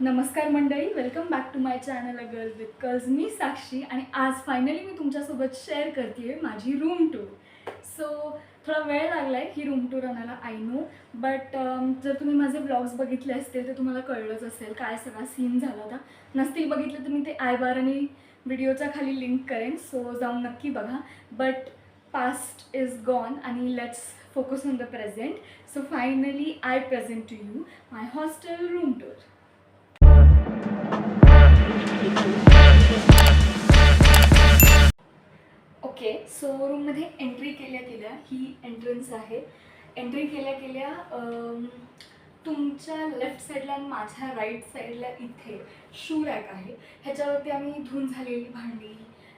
नमस्कार मंडळी, welcome back to my channel a girl with curls. मी साक्षी आणि आज फायनली मी तुमच्यासोबत शेअर करते आहे माझी रूम टूर. सो थोडा वेळ लागला आहे ही रूम टूर आणायला, आय नो, बट जर तुम्ही माझे ब्लॉग्स बघितले असतील तर तुम्हाला कळलंच असेल काय सगळा सीन झाला होता. नसतील बघितले तर मी ते आय बार आणि व्हिडिओच्या खाली लिंक करेन, सो जाऊन नक्की बघा. बट पास्ट इज गॉन आणि let's focus on the present. So finally I present to you my hostel room tour. Okay, so रूममध्ये एंट्री केल्या केल्या ही एंट्रन्स आहे. एंट्री केल्या केल्या तुमच्या लेफ्ट साईडला आणि माझ्या राईट साईडला इथे शू रॅक आहे. ह्याच्यावरती आम्ही धुवून झालेली भांडी,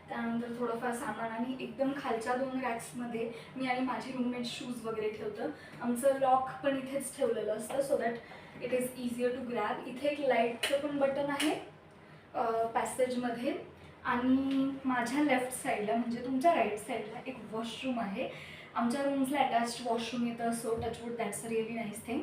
त्यानंतर थोडंफार सामान आणि एकदम खालच्या 2 रॅक्समध्ये मी आणि माझी रूममेट शूज वगैरे ठेवतं. आमचं लॉक पण इथेच ठेवलेलं असतं so that it is easier to grab. इथे एक लाईटचं पण बटन आहे पॅसेजमध्ये आणि माझ्या लेफ्ट साईडला म्हणजे तुमच्या राईट साईडला एक वॉशरूम आहे. आमच्या रूम्सला अटॅच्ड वॉशरूम येतं, so touch wood that's a really nice thing.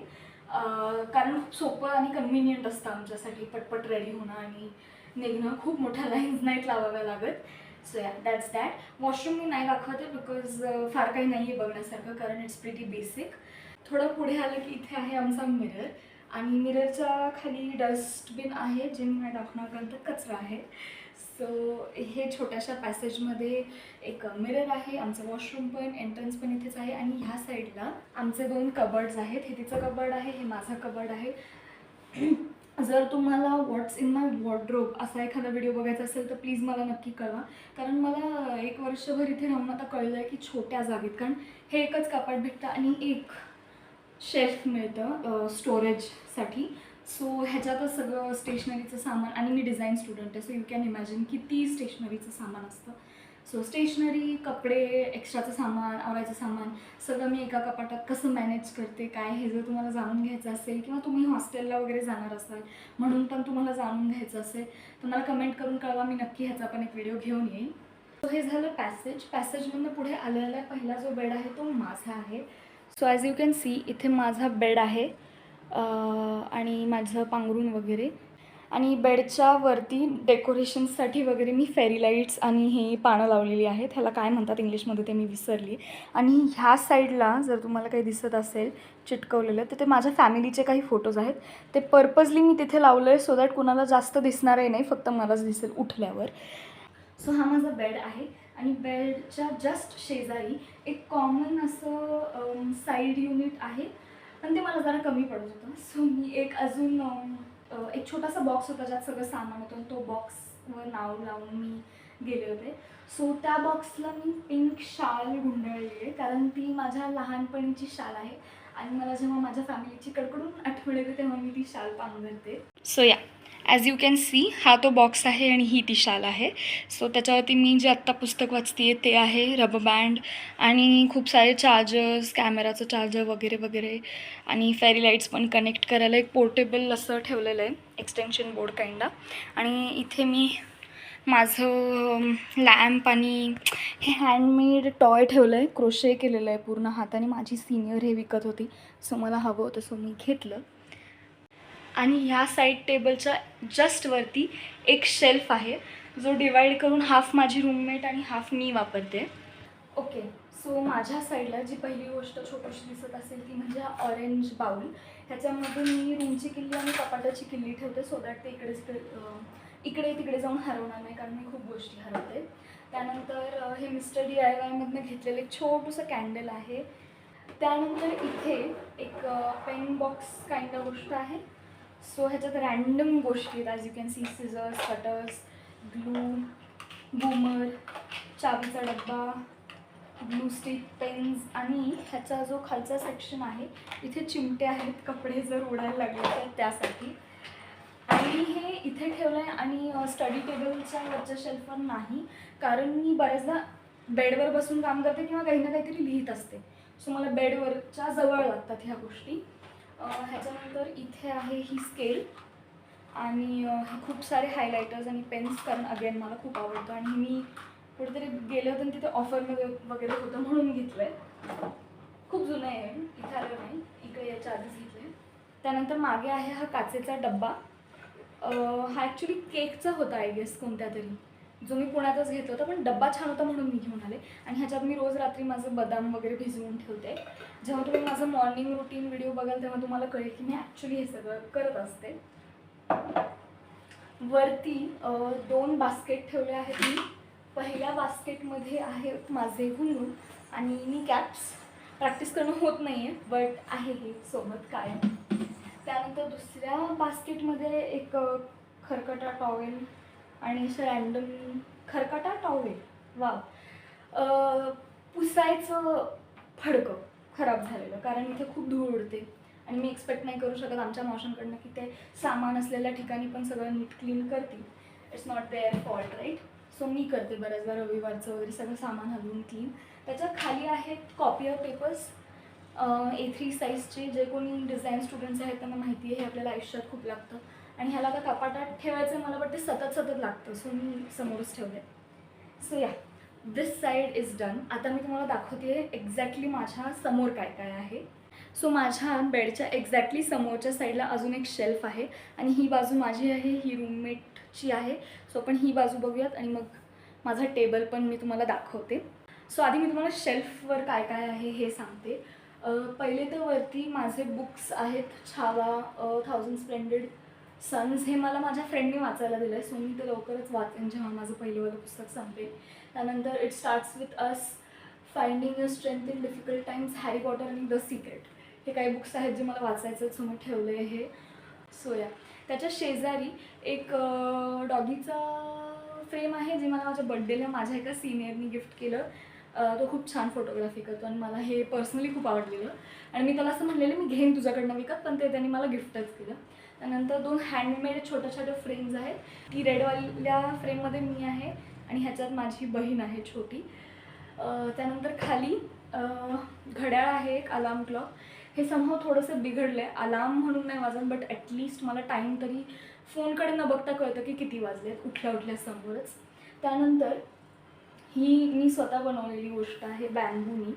कारण खूप सोपं आणि कन्व्हिनियंट असतं आमच्यासाठी पटपट रेडी होणं आणि निघणं. खूप मोठ्या लाईन्स नाहीत लावाव्या लागत. सो या दॅट्स दॅट. वॉशरूम मी नाही दाखवते बिकॉज फार काही नाही आहे बघण्यासारखं, कारण इट्स प्रिटी बेसिक. थोडं पुढे आलं की इथे आहे आमचा मिरर आणि मिररच्या खाली डस्टबिन आहे जे मी नाही दाखवणार कारण तर कचरा आहे. सो हे छोट्याशा पॅसेजमध्ये एक मिरर आहे. आमचं वॉशरूम पण एंट्रन्स पण इथेच आहे आणि ह्या साईडला आमचे 2 कबर्ड्स आहेत. हे तिचं कबर्ड आहे, हे माझं कबर्ड आहे. जर तुम्हाला व्हॉट्स इन माय वॉर्डरोब असा एखादा व्हिडिओ बघायचा असेल तर प्लीज मला नक्की कळवा, कारण मला 1 वर्षभर इथे राहून आता कळलं आहे की छोट्या जागेत, कारण हे एकच कपाट भेटतं आणि एक शेल्फ मिळतं स्टोरेजसाठी. सो ह्याच्यातच सगळं स्टेशनरीचं सामान आणि मी डिझाईन स्टुडंट आहे, सो यू कॅन इमॅजिन किती स्टेशनरीचं सामान असतं. सो स्टेशनरी, कपडे, एक्स्ट्राचं सामान, आवरायचं सामान सगळं मी एका कपाटात कसं मॅनेज करते काय, हे जर तुम्हाला जाणून घ्यायचं असेल किंवा तुम्ही हॉस्टेलला वगैरे जाणार असाल म्हणून पण तुम्हाला जाणून घ्यायचं असेल तर मला कमेंट करून कळवा, मी नक्की ह्याचा पण एक व्हिडिओ घेऊन येईन. सो हे झालं पॅसेजमधनं पुढे आलेला पहिला जो बेड आहे तो माझा आहे. So as you can C इथे माझा बेड आहे आणि माझं पांघरूण वगैरे, आणि बेडच्या वरती डेकोरेशन्ससाठी वगैरे मी फेरी लाईट्स आणि ही पानं लावलेली आहेत. ह्याला काय म्हणतात इंग्लिशमध्ये ते मी विसरली. आणि ह्या साईडला जर तुम्हाला काही दिसत असेल चिटकवलेलं तर ते माझ्या फॅमिलीचे काही फोटोज आहेत. ते पर्पजली मी तिथे लावलं आहे सो दॅट कुणाला जास्त दिसणारही नाही, फक्त मलाच दिसेल उठल्यावर. सो हा माझा बेड आहे आणि बेडच्या जस्ट शेजारी एक कॉमन असं साईड युनिट आहे, पण ते मला जरा कमी पडत होतं. सो मी एक अजून एक छोटासा बॉक्स होता ज्यात सगळं सामान होतं, तो बॉक्सवर नाव लावून मी गेले होते. सो त्या बॉक्सला मी पिंक शाल गुंडाळली आहे कारण ती माझ्या लहानपणीची शाल आहे आणि मला जेव्हा माझ्या फॅमिलीची कडकडून आठवण येते तेव्हा मी ती शाल पांघरते. सो या ॲज यू कॅन सी हा तो बॉक्स आहे आणि ही ती शाल आहे. सो त्याच्यावरती मी जे आत्ता पुस्तक वाचते आहे ते आहे, रबर बँड आणि खूप सारे चार्जर्स, कॅमेराचं चार्जर वगैरे वगैरे, आणि फेरी लाईट्स पण कनेक्ट करायला एक पोर्टेबल असं ठेवलेलं आहे, एक्सटेन्शन बोर्ड काइंडा. आणि इथे मी माझं लॅम्प आणि हे हँडमेड टॉय ठेवलं आहे, क्रोशे केलेलं आहे पूर्ण हाताने. माझी सिनियर हे विकत होती सो मला हवं होतं सो मी घेतलं. आणि ह्या साईड टेबलच्या जस्ट वरती एक शेल्फ आहे जो डिवाईड करून हाफ माझी रूममेट आणि हाफ मी वापरते. ओके, सो माझ्या साईडला जी पहिली गोष्ट छोटीशी दिसत असेल ती म्हणजे हा ऑरेंज बाऊल. ह्याच्यामध्ये मी रूमची किल्ली आणि कपाटाची किल्ली ठेवते सो दॅट ते इकडे तिकडे जाऊन हरवणार नाही, कारण मी खूप गोष्टी हरवते. त्यानंतर हे मिस्टर DIYमधनं घेतलेलं एक छोटंसं कॅन्डल आहे. त्यानंतर इथे एक पेन बॉक्स काइंड ऑफ गोष्ट आहे. सो ह्याच्यात रँडम गोष्टी आहेत, as you can see, scissors, cutters, glue, boomer, चावीचा डब्बा, ग्लू स्टिक, पेन्स, आणि ह्याचा जो खालचा सेक्शन आहे इथे चिमटे आहेत, कपडे जर उडायला लागले तर त्यासाठी. आणि हे इथे ठेवलं आहे आणि स्टडी टेबलच्या वरच्या शेल्फवर नाही, कारण मी बऱ्याचदा बेडवर बसून काम करते किंवा काही ना काहीतरी लिहित असते, सो मला बेडवरच्या जवळ लागतात ह्या गोष्टी. ह्याच्यानंतर इथे आहे ही स्केल आणि खूप सारे हायलायटर्स आणि पेन्स, कारण अगेन मला खूप आवडतं आणि मी कुठेतरी गेले होते आणि तिथे ऑफरमध्ये वगैरे होतं म्हणून घेतलं आहे. खूप जुनं आहे, इथे आलं नाही, इकडे याच्या आधीच घेतलं आहे. त्यानंतर मागे आहे हा काचेचा डब्बा हा ॲक्च्युली केकचा होता आय गेस कोणत्या तरी, जो मी पुण्यातच घेतला होता, पण डब्बा छान होता म्हणून मी घेऊन आले. आणि ह्याच्यात मी रोज रात्री माझं बदाम वगैरे भिजवून ठेवते. जेव्हा तुम्ही माझं मॉर्निंग रुटीन व्हिडिओ बघाल तेव्हा तुम्हाला कळेल की मी ॲक्च्युली हे सगळं करत असते. वरती 2 बास्केट ठेवले आहेत मी. पहिल्या बास्केटमध्ये आहेत माझे घुंगरू आणि नी कॅप्स. प्रॅक्टिस करणं होत नाही आहे बट आहे हे सोबत कायम. त्यानंतर दुसऱ्या बास्केटमध्ये एक खरकटा टॉवेल आणि असं रॅन्डम खरकटा टॉवेल पुसायचं फडकं खराब झालेलं, कारण इथे खूप धूळ उडते आणि मी एक्सपेक्ट नाही करू शकत आमच्या मावशांकडनं की ते सामान असलेल्या ठिकाणी पण सगळं नीट क्लीन करतील. It's not their fault right. So मी करते बऱ्याचदा रविवारचं वगैरे सगळं सामान हलवून क्लीन. त्याच्या खाली आहेत कॉपियर पेपर्स A3 साईजचे. जे कोणी डिझाईन स्टुडंट्स आहेत त्यांना माहिती आहे हे आपल्याला आयुष्यात खूप लागतं आणि ह्याला आता कपाटात ठेवायचं मला वाटतं सतत लागतं. सो मी समोरच ठेवलं. सो या दिस साईड इज डन. आता मी तुम्हाला दाखवते एक्झॅक्टली माझ्या समोर काय काय आहे. सो माझ्या बेडच्या एक्झॅक्टली समोरच्या साईडला अजून एक शेल्फ आहे आणि ही बाजू माझी आहे, ही रूममेटची आहे. सो आपण ही बाजू बघूयात आणि मग माझा टेबल पण मी तुम्हाला दाखवते. सो आधी मी तुम्हाला शेल्फवर काय काय आहे हे सांगते. पहिले तर वरती माझे बुक्स आहेत. छावा 1000 स्प्लेंडेड सन्स हे मला माझ्या फ्रेंडने वाचायला दिलं आहे. सो मी ते लवकरच वाचेन जेव्हा माझं पहिलंवालं पुस्तक संपेल. त्यानंतर it starts with us, finding a strength in difficult times, Harry Potter आणि द सिक्रेट. हे काही बुक्स आहेत जे मला वाचायचं सो मी ठेवलं आहे हे. सो या त्याच्या शेजारी एक डॉगीचा फ्रेम आहे जे मला माझ्या बड्डेला माझ्या एका सिनियरनी गिफ्ट केलं. तो खूप छान फोटोग्राफी करतो आणि मला हे पर्सनली खूप आवडलेलं आणि मी त्याला असं म्हणलेलं मी घेईन तुझ्याकडनं विकत, पण ते त्यांनी मला गिफ्टच केलं. त्यानंतर 2 हँडमेड छोट्या छोट्या फ्रेम्स आहेत. ती रेडवाल्या फ्रेममध्ये मी आहे आणि ह्याच्यात माझी बहीण आहे छोटी. त्यानंतर खाली घड्याळ आहे, एक अलार्म क्लॉक. हे समहाव थोडंसं बिघडलं आहे. अलार्म म्हणून नाही वाजत बट ॲटलिस्ट मला टाईम तरी फोनकडे न बघता कळतं की किती वाजलेत उठल्या समोरच. त्यानंतर ही मी स्वतः बनवलेली गोष्ट आहे बॅम्बूनी.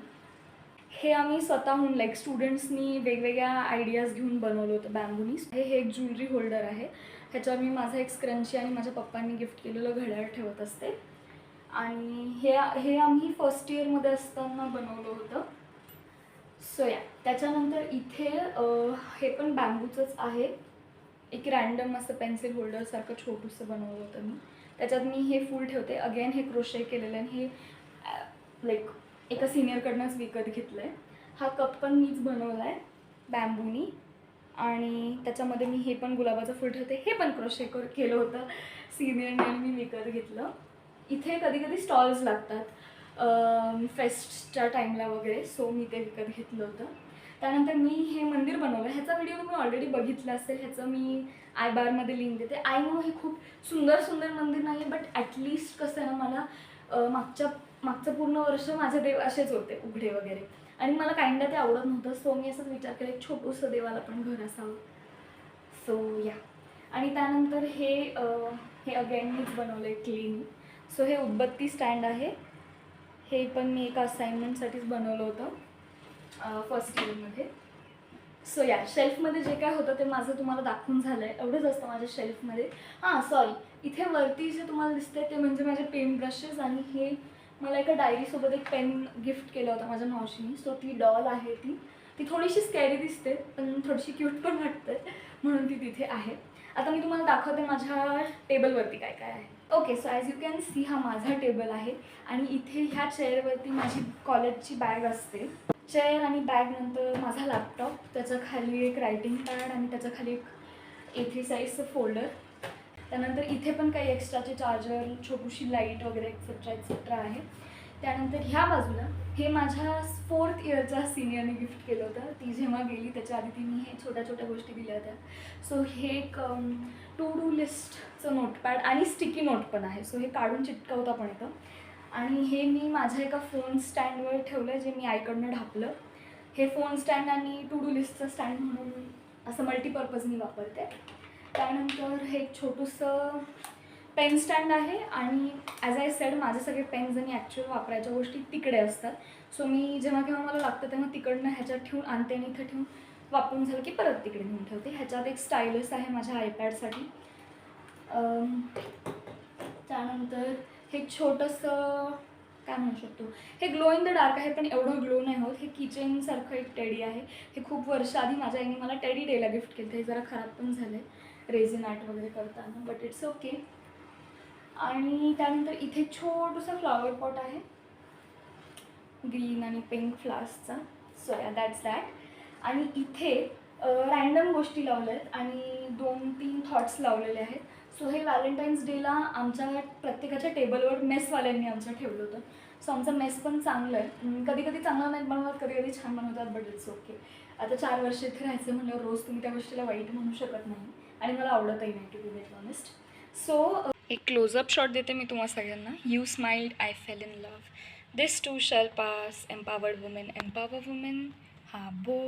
हे आम्ही स्वतःहून लाईक स्टुडंट्सनी वेगवेगळ्या आयडियाज घेऊन बनवलं होतं बॅम्बूनी. हे एक ज्वेलरी होल्डर आहे. ह्याच्यावर मी माझा एक स्क्रंची आणि माझ्या पप्पांनी गिफ्ट केलेलं घड्याळ ठेवत असते. आणि हे आम्ही फर्स्ट इयरमध्ये असताना बनवलं होतं. सो या त्याच्यानंतर इथे हे पण बॅम्बूचंच आहे. एक रॅन्डम असं पेन्सिल होल्डरसारखं छोटूसं बनवलं होतं मी. त्याच्यात मी हे फूल ठेवते. अगेन हे क्रोशे केलेलं आहे. हे लाईक एका सिनियरकडनंच विकत घेतलं आहे. हा कप पण मीच बनवला आहे बॅम्बूनी आणि त्याच्यामध्ये मी हे पण गुलाबाचं फूल ठेवते. हे पण क्रोशे केलं होतं सिनियरने आणि मी विकत घेतलं. इथे कधी कधी स्टॉल्स लागतात फेस्टच्या टाईमला वगैरे, सो मी ते विकत घेतलं होतं. त्यानंतर मी हे मंदिर बनवलं. ह्याचा व्हिडिओ तुम्ही ऑलरेडी बघितला असेल. ह्याचं मी आय बारमध्ये लिंक देते. आय नो हे खूप सुंदर मंदिर नाही आहे बट ॲटलिस्ट कसं आहे ना, मला मागचं पूर्ण वर्ष माझे देव असेच होते उघडे वगैरे आणि मला काइंडा ते आवडत नव्हतं. सो मी असंच विचार केला एक छोटंसं देवाला पण घर असावं. सो या आणि त्यानंतर हे अगेन मीच बनवलं आहे क्लीन. सो हे उदबत्ती स्टँड आहे. हे पण मी एका असाइनमेंटसाठीच बनवलं होतं फर्स्ट इयरमध्ये. सो या शेल्फमध्ये जे काय होतं ते माझं तुम्हाला दाखवून झालं आहे. एवढंच असतं माझ्या शेल्फमध्ये. सॉरी, इथे वरती जे तुम्हाला दिसते ते म्हणजे माझे पेन ब्रशेस आणि हे मला एका डायरीसोबत एक पेन गिफ्ट केलं होतं माझ्या मावशीने. सो ती डॉल आहे. ती थोडीशी स्कॅरी दिसते पण थोडीशी क्यूट पण वाटते म्हणून ती तिथे आहे. आता मी तुम्हाला दाखवते माझ्या टेबलवरती काय काय आहे. Okay, so as you can C हा माझा टेबल आहे आणि इथे ह्या चेअरवरती माझी कॉलेजची बॅग असते. चेअर आणि बॅग नंतर माझा लॅपटॉप, त्याच्या खाली एक रायटिंग पॅड आणि त्याच्या खाली एक A3 साईजचं फोल्डर. त्यानंतर इथे पण काही एक्स्ट्राचे चार्जर, छोटीशी लाईट वगैरे एक्सेट्रा आहे. त्यानंतर ह्या बाजूला हे माझ्या 4th इयरच्या सिनियरने गिफ्ट केलं होतं. ती जेव्हा गेली त्याच्या आधी तिने हे छोट्या छोट्या गोष्टी दिल्या होत्या. सो हे एक टू डू लिस्टचं नोटपॅड आणि स्टिकी नोट पण आहे. सो हे काढून चिटकवता पण येतं. आणि हे मी माझ्या एका फोन स्टँडवर ठेवलं आहे जे मी आईकडनं ढापलं. हे फोन स्टँड आणि टू डू लिस्टचं स्टँड म्हणून असं मल्टीपर्पज मी वापरते. त्यानंतर हे एक छोटंसं पेन स्टँड आहे आणि ॲज आय सेड माझे सगळे पेन्स आणि ॲक्च्युअल वापरायच्या गोष्टी तिकडे असतात. सो मी जेव्हा केव्हा मला लागतं तेव्हा तिकडनं ह्याच्यात ठेवून आणते आणि इथं ठेवून वापरून झालं की परत तिकडे घेऊन ठेवते. ह्याच्यात एक स्टायलस आहे माझ्या आयपॅडसाठी त्यानंतर हे छोटंसं काय म्हणू शकतो, हे ग्लो इन द डार्क आहे पण एवढं ग्लो नाही होत. हे किचनसारखं एक टेडी आहे. हे खूप वर्ष आधी माझ्या आईने मला टेडी डेला गिफ्ट केलं. हे जरा खराब पण झालं आहे रेझिन आर्ट वगैरे करताना, बट इट्स ओके. आणि त्यानंतर इथे छोटंसं फ्लॉवर पॉट आहे ग्रीन आणि पिंक फ्लावर्सचा. सो या दॅट्स दॅट. आणि इथे रँडम गोष्टी लावल्या आहेत आणि 2-3 थॉट्स लावलेले आहेत. सो हे व्हॅलेंटाईन्स डेला आमच्या प्रत्येकाच्या टेबलवर मेसवाल्यांनी आमच्या ठेवलं होतं. सो आमचं मेस पण चांगलं आहे. कधी कधी चांगलं नाही बनवतात, कधी कधी छान बनवतात, बट इट्स ओके. आता 4 वर्ष इथे राहायचं म्हणल्यावर रोज तुम्ही त्या गोष्टीला वाईट म्हणू शकत नाही आणि मला आवडतही नाही, to be very honest. So एक क्लोजअप शॉट देते मी तुम्हा सगळ्यांना. You smiled, I fell in love, this too shall pass, empowered women empower women, हा bow,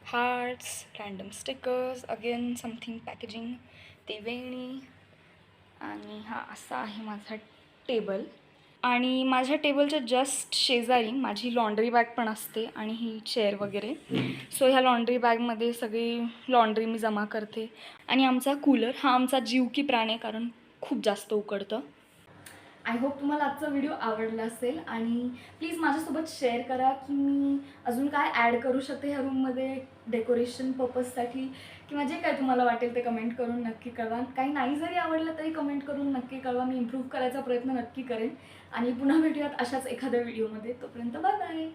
hearts, random stickers, again something packaging, ते वेणी. आणि हा असा आहे माझा टेबल. आणि माझ्या टेबलच्या जस्ट शेजारी माझी लॉन्ड्री बॅग पण असते आणि ही चेअर वगैरे. सो ह्या लॉन्ड्री बॅगमध्ये सगळी लॉन्ड्री मी जमा करते. आणि आमचा कूलर हा आमचा जीव की प्राण आहे, कारण खूप जास्त उकडतं. आय होप तुम्हाला आजचा व्हिडिओ आवडला असेल आणि प्लीज माझ्यासोबत शेअर करा की मी अजून काय ॲड करू शकते ह्या रूममध्ये डेकोरेशन पर्पजसाठी, किंवा जे काय तुम्हाला वाटेल ते कमेंट करून नक्की कळवा. काही नाही जरी आवडलं तरी कमेंट करून नक्की कळवा. मी इम्प्रूव्ह करायचा प्रयत्न नक्की करेन. आणि पुन्हा भेटूयात अशाच एखाद्या व्हिडिओमध्ये. तोपर्यंत बाय बाय.